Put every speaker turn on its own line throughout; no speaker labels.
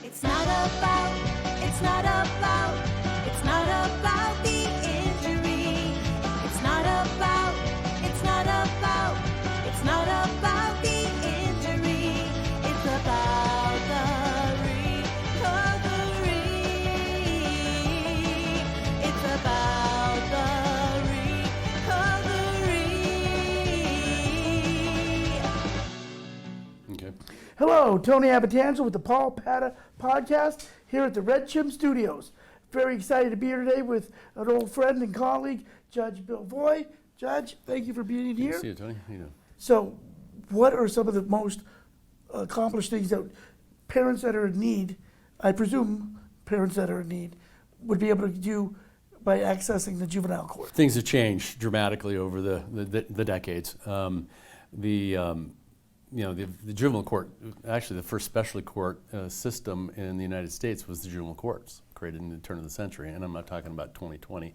It's not about, it's not about, it's not about the injury. It's not about, it's not about, it's not about the injury. It's about the recovery. It's about the recovery.
Okay.
Hello, Tony Abbatangelo with the Paul Padda podcast here at the Red Chim Studios. Very excited to be here today with an old friend and colleague, Judge Bill Voy. Judge, thank you for being
Good to
here.
see you, Tony. How you doing?
So, what are some of the most accomplished things that parents that are in need, I presume parents that are in need, would be able to do by accessing the juvenile court?
Things have changed dramatically over the decades. The juvenile court, actually the first specialty court system in the United States was the juvenile courts, created in the turn of the century. And I'm not talking about 2020,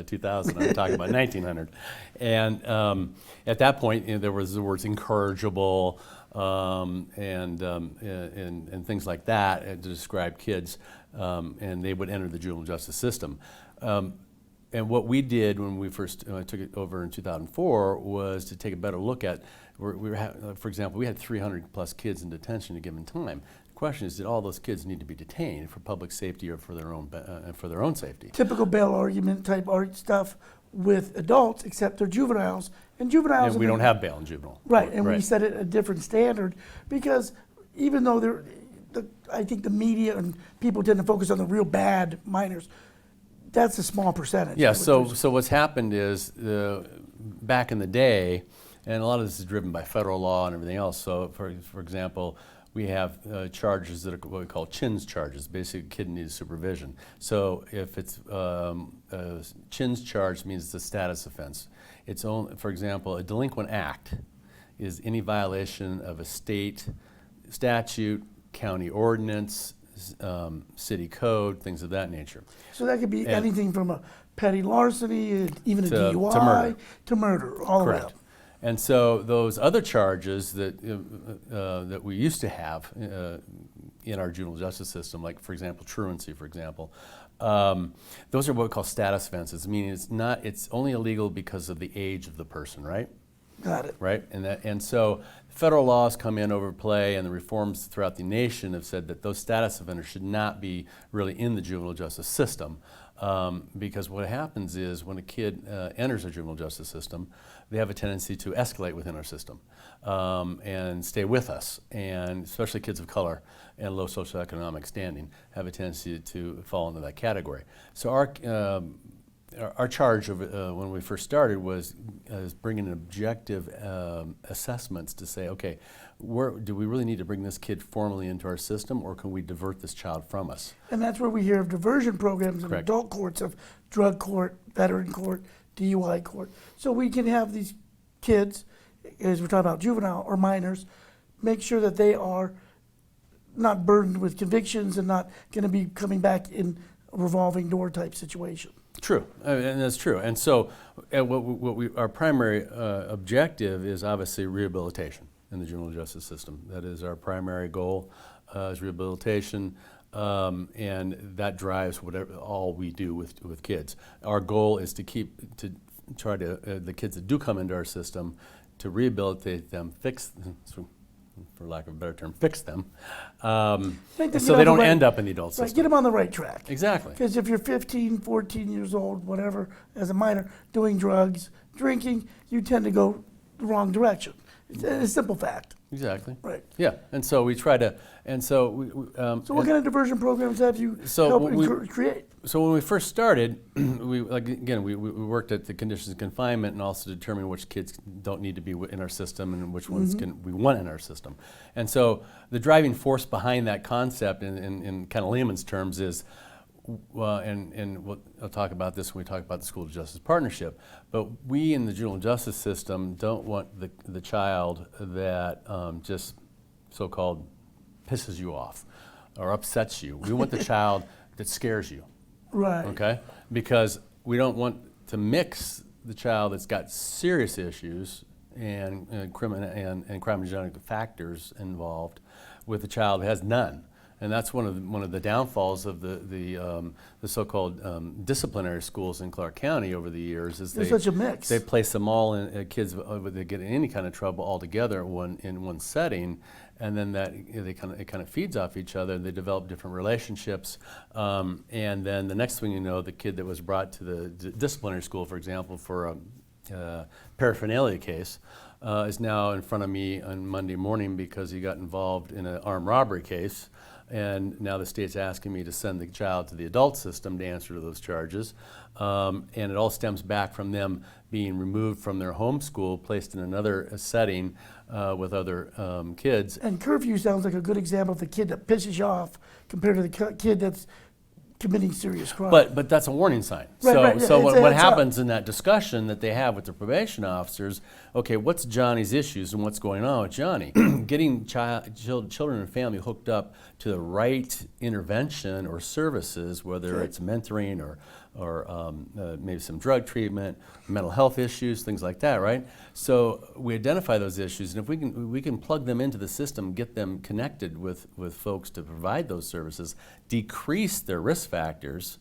2000, I'm talking about 1900. And at that point, there was the words incorrigible and things like that to describe kids, and they would enter the juvenile justice system. And what we did when we first took it over in 2004 was to take a better look at, for example, we had 300 plus kids in detention at a given time. The question is, did all those kids need to be detained for public safety or for their own safety?
Typical bail argument type art stuff with adults, except they're juveniles. And juveniles...
And we don't have bail in juvenile.
Right, and we set it a different standard because even though I think the media and people tend to focus on the real bad minors, that's a small percentage.
Yeah, so what's happened is back in the day, and a lot of this is driven by federal law and everything else. So for example, we have charges that are what we call CHINS charges, basically kid needs supervision. So if it's CHINS charge means it's a status offense. It's only, for example, a delinquent act is any violation of a state statute, county ordinance, city code, things of that nature.
So that could be anything from a petty larceny, even a DUI,
to murder.
To murder, all
Correct.
of that.
And so those other charges that we used to have in our juvenile justice system, like for example truancy, for example, those are what we call status offenses. Meaning it's only illegal because of the age of the person, right?
Got it.
Right, and so federal laws come in over play, and the reforms throughout the nation have said that those status offenders should not be really in the juvenile justice system, because what happens is when a kid enters the juvenile justice system, they have a tendency to escalate within our system and stay with us, and especially kids of color and low socioeconomic standing have a tendency to fall into that category. So our charge of when we first started was bringing objective assessments to say, okay, do we really need to bring this kid formally into our system, or can we divert this child from us?
And that's where we hear of diversion programs in
Correct.
adult courts of drug court, veteran court, DUI court. So we can have these kids, as we're talking about juvenile or minors, make sure that they are not burdened with convictions and not going to be coming back in a revolving door type situation.
True, and that's true. And so our primary objective is obviously rehabilitation in the juvenile justice system. That is our primary goal, is rehabilitation, and that drives all we do with kids. Our goal is to try to the kids that do come into our system, to rehabilitate them, for lack of a better term, fix them, so they don't end up in the adult system.
Right, get them on the right track.
Exactly.
Because if you're 15, 14 years old, whatever, as a minor, doing drugs, drinking, you tend to go the wrong direction. It's a simple fact.
Exactly.
Right.
Yeah, and so we try to,
So what kind of diversion programs have you helped create?
So when we first started, we worked at the conditions of confinement and also determined which kids don't need to be in our system and which ones we want in our system. And so the driving force behind that concept in kind of layman's terms is, I'll talk about this when we talk about the School of Justice Partnership, but we in the juvenile justice system don't want the child that just so-called pisses you off or upsets you. We want the child that scares you.
Right.
Okay? Because we don't want to mix the child that's got serious issues and criminogenic factors involved with the child that has none. And that's one of the downfalls of the so-called disciplinary schools in Clark County over the years. Is
There's such a mix.
They place them all in kids that get in any kind of trouble all together in one setting, and then it kind of feeds off each other. And they develop different relationships, and then the next thing you know, the kid that was brought to the disciplinary school, for example, for a paraphernalia case, is now in front of me on Monday morning because he got involved in an armed robbery case. And now the state's asking me to send the child to the adult system to answer to those charges. And it all stems back from them being removed from their home school, placed in another setting with other kids.
And curfew sounds like a good example of the kid that pisses you off compared to the kid that's committing serious crime.
But that's a warning sign.
Right,
So
right, yeah,
so
it's
what,
a
what
heads up.
happens in that discussion that they have with the probation officers, okay, what's Johnny's issues and what's going on with Johnny? Getting children and family hooked up to the right intervention or services, whether
Okay.
it's mentoring or maybe some drug treatment, mental health issues, things like that, right? So we identify those issues, and if we can plug them into the system, get them connected with folks to provide those services, decrease their risk factors,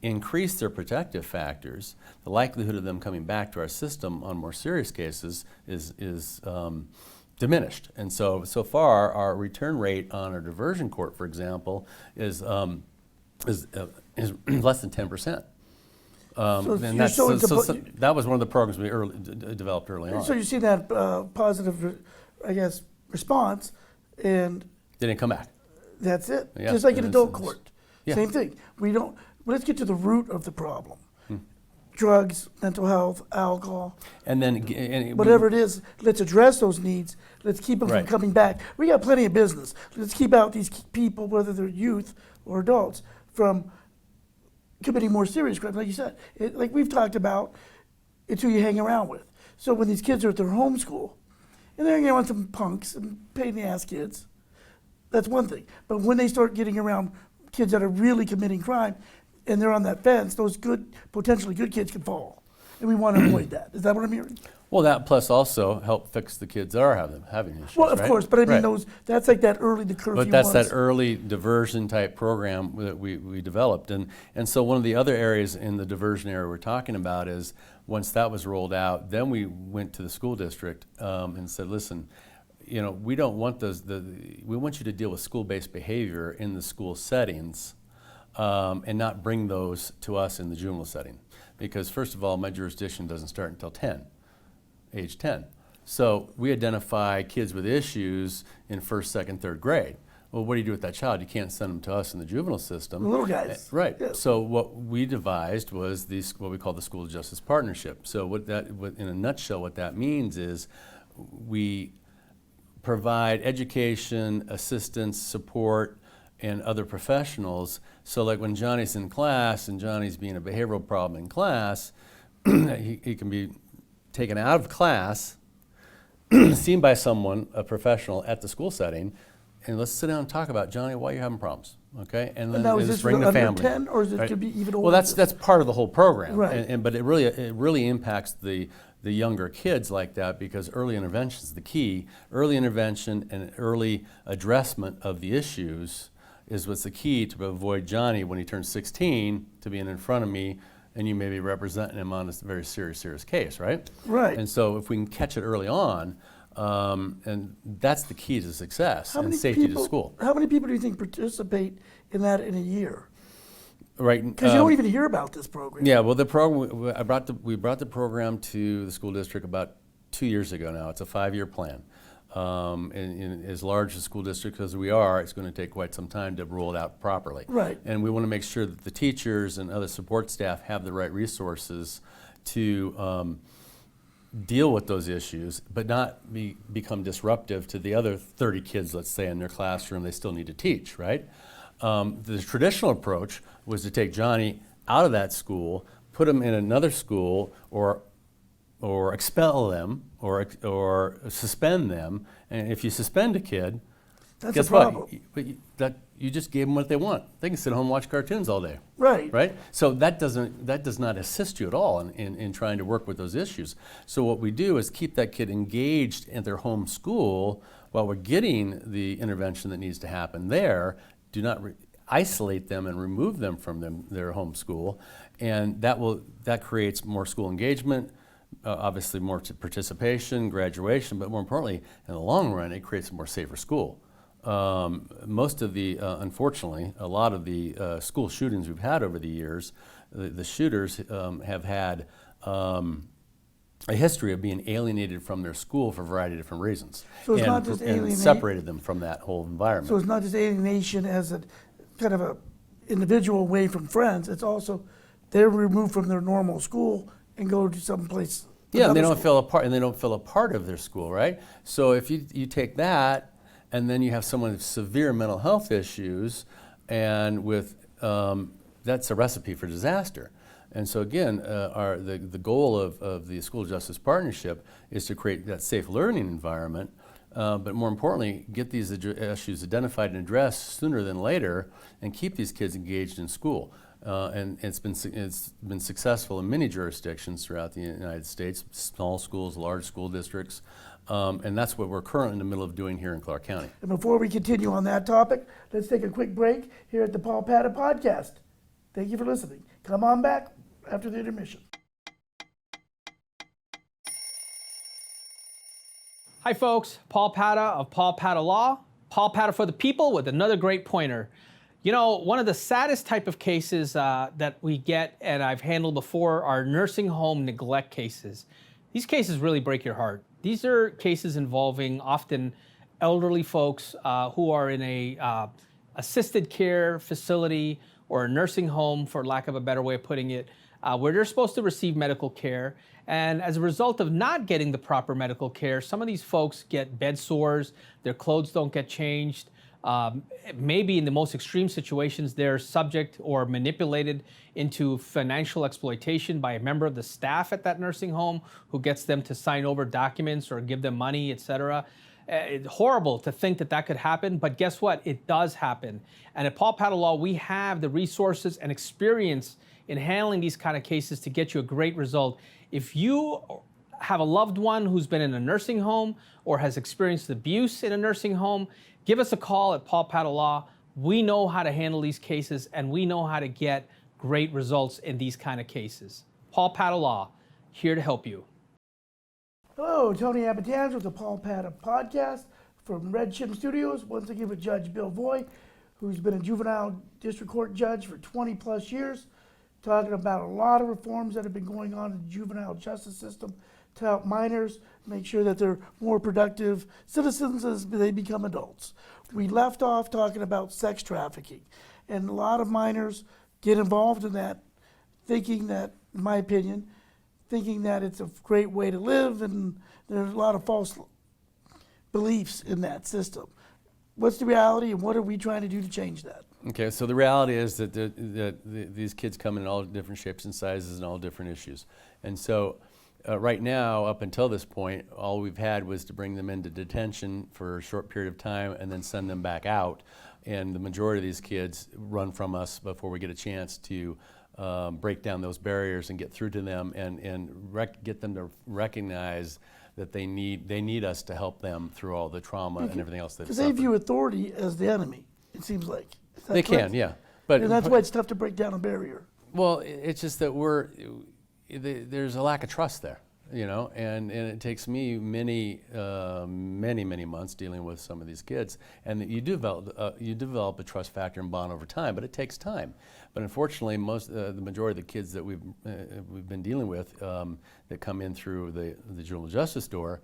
increase their protective factors, the likelihood of them coming back to our system on more serious cases is diminished. And so far, our return rate on our diversion court, for example, is less than 10%. And that was one of the programs we developed early on.
So you see that positive, response, and
They didn't come back.
that's it.
Yeah,
Just like in
and
adult
it's-
court.
yeah.
Same thing. Let's get to the root of the problem. Drugs, mental health, alcohol,
And then
whatever it is, let's address those needs. Let's keep them
Right.
from coming back. We got plenty of business. Let's keep out these people, whether they're youth or adults, from committing more serious crimes. Like you said, like we've talked about, it's who you hang around with. So when these kids are at their home school, and they're hanging around some punks and pain in the ass kids, that's one thing. But when they start getting around kids that are really committing crime, and they're on that fence, those potentially good kids can fall. And we want to avoid that. Is that what I'm hearing?
well, that plus also help fix the kids that are having issues.
Well, of
right?
course, but I mean,
Right.
that's like that early, the curfew
But that's
ones.
that early diversion type program that we developed. And so one of the other areas in the diversion area we're talking about is once that was rolled out, then we went to the school district and said, listen, we don't want we want you to deal with school-based behavior in the school settings and not bring those to us in the juvenile setting. Because first of all, my jurisdiction doesn't start until age 10. So we identify kids with issues in first, second, third grade. Well, what do you do with that child? You can't send them to us in the juvenile system.
The little guys.
Right.
Yeah.
So what we devised was what we call the School Justice Partnership. So in a nutshell, what that means is we provide education, assistance, support, and other professionals. So like when Johnny's in class and Johnny's being a behavioral problem in class, he can be taken out of class, seen by someone, a professional at the school setting, and let's sit down and talk about, Johnny, why are you having problems, okay? And then
now, is
just
this
bring
for
the
under
family.
10, or is it
right?
could be even older?
Well, that's part of the whole program,
Right.
but it really impacts the younger kids like that because early intervention is the key. Early intervention and early addressment of the issues is what's the key to avoid Johnny when he turns 16 to being in front of me and you may be representing him on a very serious case, right?
Right.
And so if we can catch it early on, and that's the key to success
How
and
many
safety
people,
to school.
How many people do you think participate in that in a year?
Right.
Because you don't even hear about this program.
Yeah, well, the program we brought the program to the school district about 2 years ago now. It's a 5-year plan. And as large a school district as we are, it's going to take quite some time to roll it out properly.
Right.
And we want to make sure that the teachers and other support staff have the right resources to deal with those issues, but not become disruptive to the other 30 kids, let's say, in their classroom they still need to teach, right? The traditional approach was to take Johnny out of that school, put him in another school, or expel them, or suspend them. And if you suspend a kid,
That's
guess
a problem.
what? You just gave them what they want. They can sit home and watch cartoons all day.
Right.
Right? So that does not assist you at all in trying to work with those issues. So what we do is keep that kid engaged in their home school while we're getting the intervention that needs to happen there, do not isolate them and remove them from their home school, and that creates more school engagement, obviously more participation, graduation, but more importantly, in the long run, it creates a more safer school. Most of the, unfortunately, a lot of the school shootings we've had over the years, the shooters have had a history of being alienated from their school for a variety of different reasons.
So it's not just
and separated them from that whole environment.
So it's not just alienation as a kind of a individual away from friends. It's also they're removed from their normal school and go to someplace.
Yeah, and they don't feel a part, and they don't feel a part of their school, right? So if you take that, and then you have someone with severe mental health issues, and with that's a recipe for disaster. And so again, the goal of the School Justice Partnership is to create that safe learning environment, but more importantly, get these issues identified and addressed sooner than later, and keep these kids engaged in school. And it's been successful in many jurisdictions throughout the United States, small schools, large school districts, and that's what we're currently in the middle of doing here in Clark County.
And before we continue on that topic, let's take a quick break here at the Paul Padda Podcast. Thank you for listening. Come on back after the intermission.
Hi folks, Paul Padda of Paul Padda Law. Paul Padda for the people with another great pointer. You know, one of the saddest type of cases that we get, and I've handled before, are nursing home neglect cases. These cases really break your heart. These are cases involving often elderly folks who are in a assisted care facility or a nursing home, for lack of a better way of putting it, where they're supposed to receive medical care. And as a result of not getting the proper medical care, some of these folks get bed sores, their clothes don't get changed. Maybe in the most extreme situations, they're subject or manipulated into financial exploitation by a member of the staff at that nursing home who gets them to sign over documents or give them money, etc. It's horrible to think that that could happen, but guess what? It does happen. And at Paul Padda Law, we have the resources and experience in handling these kind of cases to get you a great result. If you have a loved one who's been in a nursing home or has experienced abuse in a nursing home, give us a call at Paul Padda Law. We know how to handle these cases, and we know how to get great results in these kind of cases. Paul Padda Law, here to help you.
Hello, Tony Abbatangelo with the Paul Padda Podcast from Red Chim Studios, once again with Judge Bill Voy, who's been a juvenile district court judge for 20 plus years, talking about a lot of reforms that have been going on in the juvenile justice system to help minors make sure that they're more productive citizens as they become adults. We left off talking about sex trafficking, and a lot of minors get involved in that, thinking that, in my opinion, thinking that it's a great way to live, and there's a lot of false beliefs in that system. What's the reality, and what are we trying to do to change that?
Okay, so the reality is that these kids come in all different shapes and sizes and all different issues. And so right now, up until this point, all we've had was to bring them into detention for a short period of time and then send them back out. And the majority of these kids run from us before we get a chance to break down those barriers and get through to them and get them to recognize that they need us to help them through all the trauma and everything else they've
Because
suffered.
they view authority as the enemy, it seems like. Is that
They
correct?
can, yeah. But
And that's why it's tough to break down a barrier.
well, it's just that there's a lack of trust there, you know, and it takes me many months dealing with some of these kids, and you develop a trust factor and bond over time, but it takes time. But unfortunately, the majority of the kids that we've been dealing with that come in through the juvenile justice door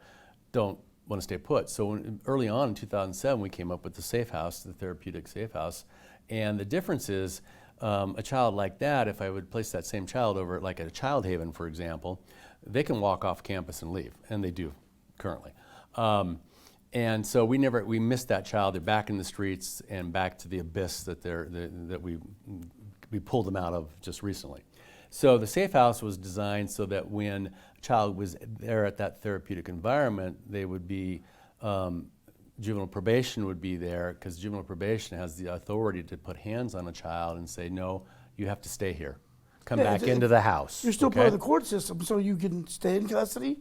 don't want to stay put. So early on in 2007, we came up with the Safe House, the therapeutic Safe House, and the difference is a child like that, if I would place that same child over at like a child haven, for example, they can walk off campus and leave, and they do currently. And so we missed that child. They're back in the streets and back to the abyss that we pulled them out of just recently. So the Safe House was designed so that when a child was there at that therapeutic environment, they would be, juvenile probation would be there, because juvenile probation has the authority to put hands on a child and say, no, you have to stay here. Come
Yeah,
back into the house.
You're still
okay?
part of the court system, so you can stay in custody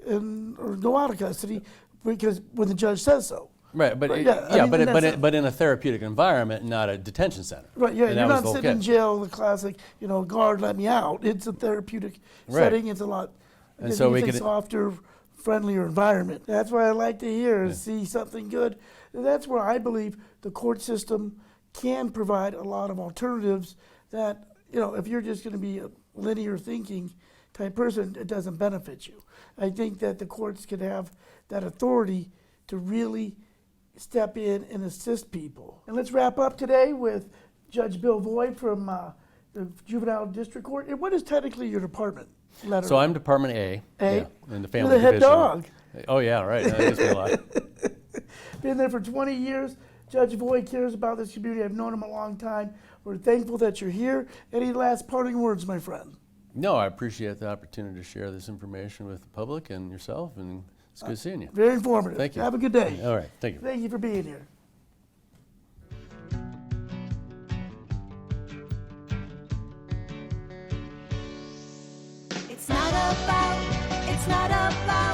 or go out of custody because when the judge says so.
Right, but
Right,
it-
yeah, I
yeah,
mean,
but
and
it- but
that's
it- but in a therapeutic environment, not a detention center.
Right, yeah,
And
you're
that was
not
the whole
sitting in
catch.
jail, the classic, guard, let me out. It's a therapeutic
Right.
setting. It's a lot, I
And
guess
so
you
we
think
could-
softer, friendlier environment. That's what I like to hear, is see something good. And that's where I believe the court system can provide a lot of alternatives that, if you're just going to be a linear thinking type person, it doesn't benefit you. I think that the courts could have that authority to really step in and assist people. And let's wrap up today with Judge Bill Voy from the Juvenile District Court. And what is technically your department? Letter?
So I'm Department A.
A?
Yeah, in the
You're
family
the head
division.
dog.
Oh yeah, right. That gives me a lot.
Been there for 20 years. Judge Voy cares about this community. I've known him a long time. We're thankful that you're here. Any last parting words, my friend?
No, I appreciate the opportunity to share this information with the public and yourself, and it's good seeing you.
Very informative.
Thank you.
Have a good day.
All right, thank you.
Thank you for being here.
It's not about